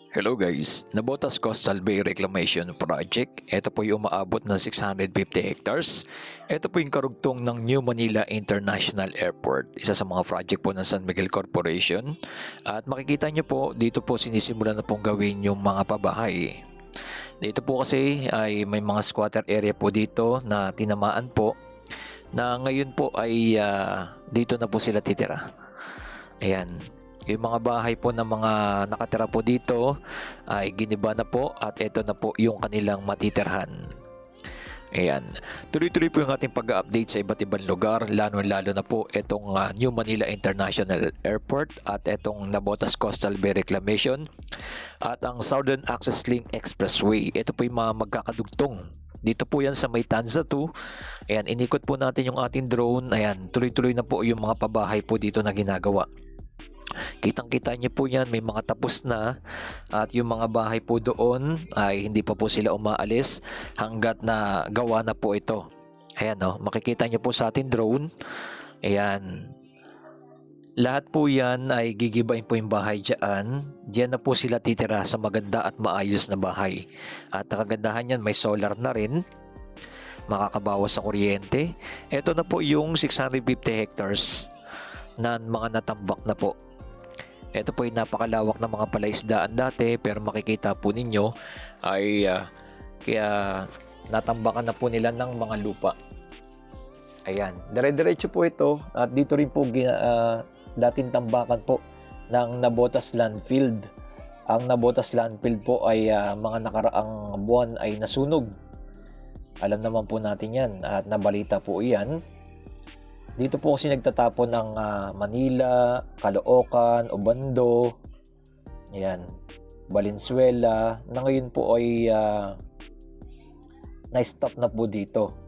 Hello guys, Nabotas Coastal Bay Reclamation Project. Ito po yung umaabot ng 650 hectares. Ito po yung karugtong ng New Manila International Airport. Isa sa mga project po ng San Miguel Corporation. At makikita nyo po, dito po sinisimulan na pong gawin yung mga pabahay. Dito po kasi ay may mga squatter area po dito na tinamaan po na ngayon po ay dito na po sila titira. Ayan. Yung mga bahay po ng mga nakatira po dito ay giniba na po at ito na po yung kanilang matitirhan. Ayan. Tuloy-tuloy po yung ating pag-update sa iba't ibang lugar, lalo-lalo na po itong New Manila International Airport at itong Nabotas Coastal Bay Reclamation at ang Southern Access Link Expressway. Ito po yung mga magkakadugtong. Dito po yan sa may Tanza 2. Ayan, inikot po natin yung ating drone. Ayan, tuloy-tuloy na po yung mga pabahay po dito na ginagawa. Kitang-kita niyo po yan, may mga tapos na at yung mga bahay po doon ay hindi pa po sila umaalis hanggat na gawa na po ito. Ayan o, makikita niyo po sa ating drone. Ayan. Lahat po yan ay gigibain po yung bahay dyan. Diyan na po sila titira sa maganda at maayos na bahay. At kagandahan yan, may solar na rin. Makakabawas sa kuryente. Ito na po yung 650 hectares na mga natambak na po. Ito po ay napakalawak ng mga palaisdaan dati pero makikita po ninyo ay kaya natambakan na po nila ng mga lupa. Ayan, dire-diretso po ito at dito rin po dating tambakan po ng Nabotas Landfield. Ang Nabotas Landfield po ay mga nakaraang buwan ay nasunog. Alam naman po natin yan at nabalita po iyan. Dito po kasi nagtatapon ng Manila, Caloocan, Obando, ayan, Valenzuela, na ngayon po ay na-stop na po dito.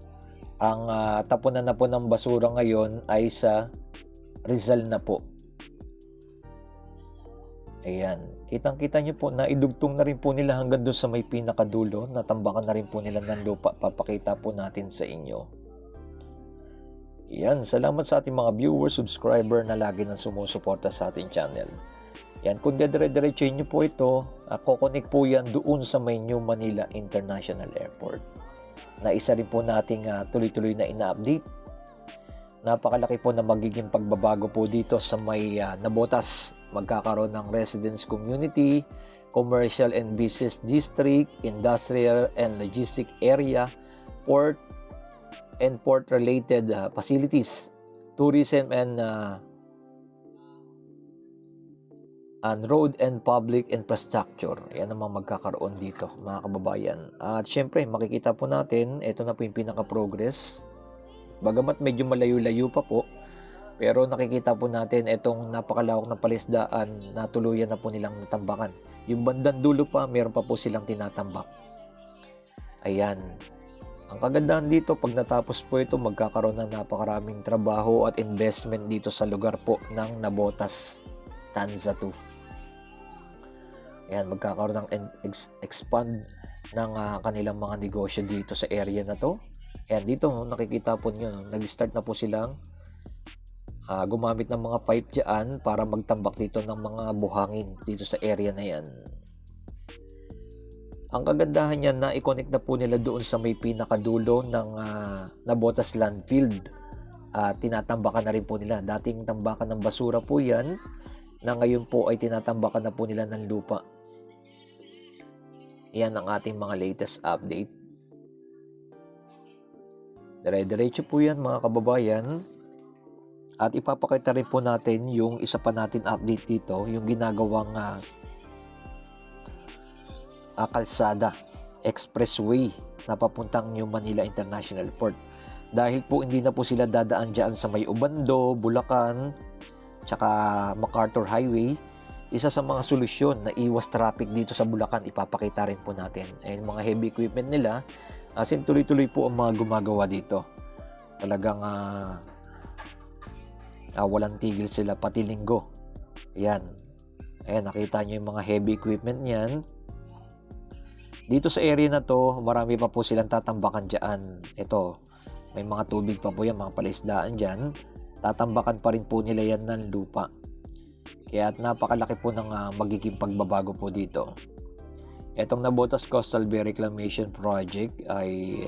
Ang tapunan na po ng basura ngayon ay sa Rizal na po. Ayan, kitang-kita nyo po na idugtong na rin po nila hanggang doon sa may pinakadulo, natambakan na rin po nila ng lupa, papakita po natin sa inyo. Yan, salamat sa ating mga viewers, subscriber na lagi nang sumusuporta sa ating channel. Yan, kung dire-diretsuhin nyo po ito, kukonek po yan doon sa may New Manila International Airport. Na isa rin po nating tuloy-tuloy na ina-update. Napakalaki po na magiging pagbabago po dito sa may Nabotas. Magkakaroon ng residence community, commercial and business district, industrial and logistic area, port, and port-related facilities, tourism and road and public infrastructure. Yan naman magkakaroon dito, mga kababayan. At syempre, makikita po natin, ito na po yung pinaka-progress. Bagamat medyo malayo-layo pa po, pero nakikita po natin itong napakalawak na palisdaan na tuluyan na po nilang natambakan. Yung bandang dulo pa, meron pa po silang tinatambak. Ayan. Ang kagandahan dito, pag natapos po ito, magkakaroon ng napakaraming trabaho at investment dito sa lugar po ng Nabotas, Tanza 2. Ayan, magkakaroon ng expand ng kanilang mga negosyo dito sa area na to. Ayan, dito nakikita po nyo, nag-start na po silang gumamit ng mga pipe dyan para magtambak dito ng mga buhangin dito sa area na yan. Ang kagandahan niya na i-connect na po nila doon sa may pinakadulo ng Nabotas Landfield. Tinatambakan na rin po nila. Dating tambakan ng basura po yan, na ngayon po ay tinatambakan na po nila ng lupa. Yan ang ating mga latest update. Dire-diretso po yan, mga kababayan. At ipapakita rin po natin yung isa pa natin update dito, yung ginagawang kalsada, expressway na papuntang New Manila International Port. Dahil po hindi na po sila dadaan dyan sa may Obando, Bulacan, tsaka MacArthur Highway, isa sa mga solusyon na iwas traffic dito sa Bulacan, ipapakita rin po natin. And mga heavy equipment nila, as in tuloy-tuloy po ang mga gumagawa dito. Talagang walang tigil sila pati linggo. Ayan. Ayan, nakita nyo yung mga heavy equipment niyan. Dito sa area na to, marami pa po silang tatambakan dyan. Ito, may mga tubig pa po yan, mga palaisdaan dyan. Tatambakan pa rin po nila yan ng lupa. Kaya napakalaki po ng magiging pagbabago po dito. Etong Nabotas Coastal Bay Reclamation Project ay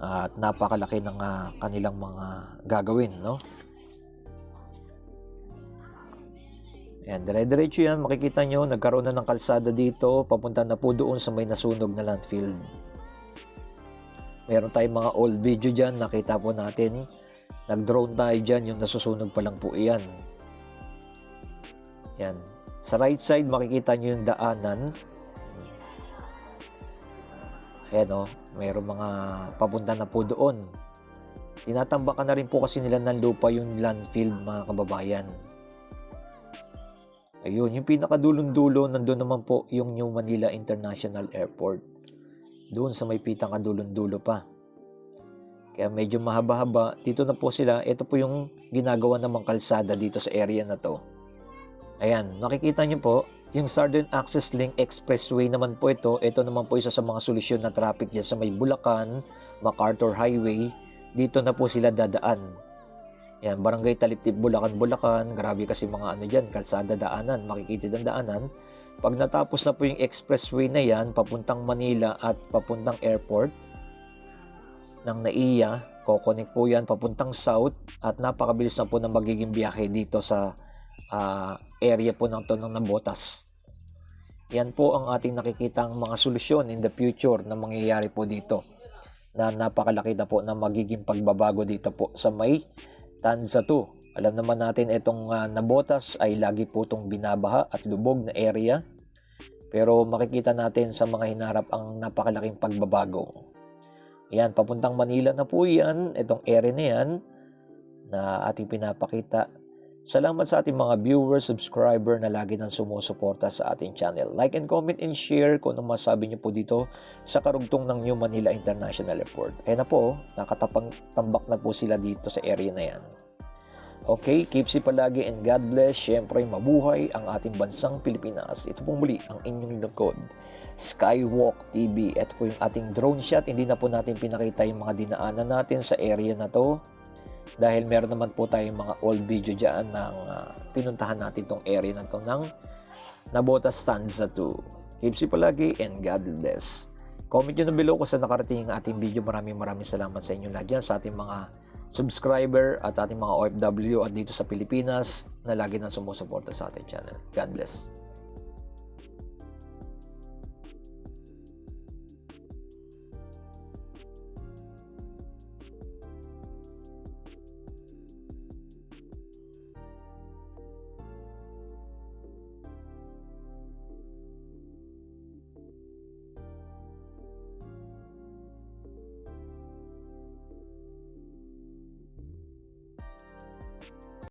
at napakalaki ng kanilang mga gagawin, no? Ayan, dire-diretso yan. Makikita nyo, nagkaroon na ng kalsada dito. Papunta na po doon sa may nasunog na landfill. Meron tayong mga old video dyan. Nakita po natin. Nag-drone tayo dyan. Yung nasusunog pa lang po iyan. Yan. Sa right side, makikita nyo yung daanan. Ayan o. Meron mga papunta na po doon. Tinatambakan na rin po kasi nila ng lupa yung landfill, mga kababayan. Ayun, yung pinakadulong-dulo, nandun naman po yung New Manila International Airport. Doon sa may pinakadulong-dulo pa. Kaya medyo mahaba-haba. Dito na po sila. Ito po yung ginagawa namang kalsada dito sa area na to. Ayan, nakikita nyo po, yung Southern Access Link Expressway naman po ito. Ito naman po isa sa mga solusyon na traffic dyan sa may Bulacan, MacArthur Highway. Dito na po sila dadaan. Yan, Barangay Taliptip, Bulacan. Grabe kasi mga ano dyan, kalsada daanan, makikitid ang daanan. Pag natapos na po yung expressway na yan, papuntang Manila at papuntang airport ng NAIA, kokonek po yan papuntang south at napakabilis na po na magiging biyahe dito sa area po ng Nabotas. Yan po ang ating nakikitang mga solusyon in the future na mangyayari po dito. Na napakalaki na po na magiging pagbabago dito po sa may Tanza 2. Alam naman natin itong Nabotas ay lagi po itong binabaha at lubog na area. Pero makikita natin sa mga hinarap ang napakalaking pagbabago. Ayan, papuntang Manila na po yan. Itong area na yan na ating pinapakita. Salamat sa ating mga viewers, subscriber na lagi nang sumusuporta sa ating channel. Like and comment and share kung ano masabi niyo po dito sa karugtong ng New Manila International Airport. Ayan na po, nakatambak na po sila dito sa area na yan. Okay, keep safe palagi and God bless. Siyempre, mabuhay ang ating bansang Pilipinas. Ito pong muli ang inyong lingkod, Skywalk TV. Ito po yung ating drone shot. Hindi na po natin pinakita yung mga dinaanan natin sa area na to. Dahil meron naman po tayong mga old video dyan ng pinuntahan natin tong area na to ng Nabotas Tanza 2. Keep safe palagi and God bless. Comment nyo na below kung saan nakarating ang ating video. Maraming salamat sa inyo lahat dyan, sa ating mga subscriber at ating mga OFW at dito sa Pilipinas na lagi nang sumusuporta sa ating channel. God bless.